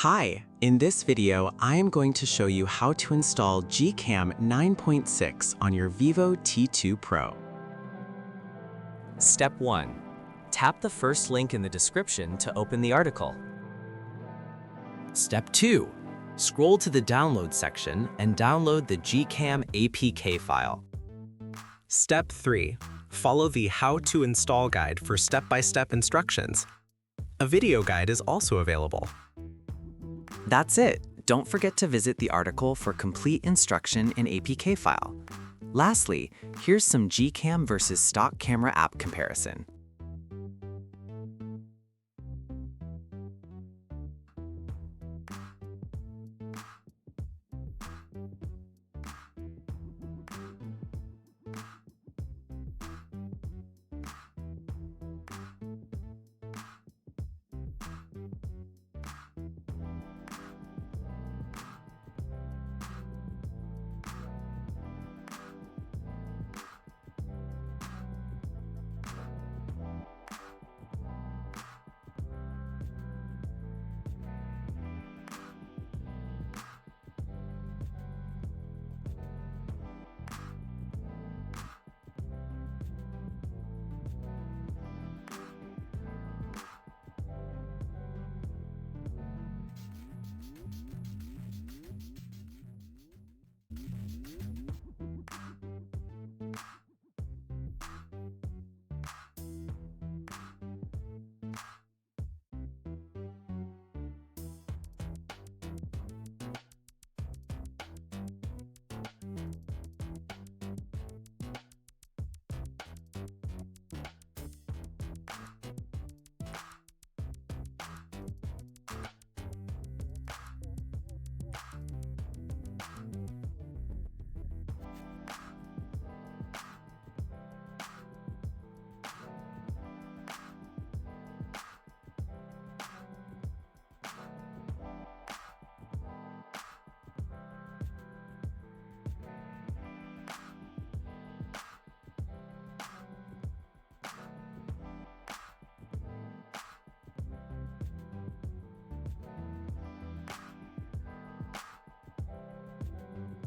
Hi, in this video, I am going to show you how to install GCam 9.6 on your Vivo T2 Pro. Step 1. Tap the first link in the description to open the article. Step 2. Scroll to the download section and download the GCam APK file. Step 3. Follow the How to Install guide for step-by-step instructions. A video guide is also available. That's it. Don't forget to visit the article for complete instruction in APK file. Lastly, here's some GCam versus stock camera app comparison.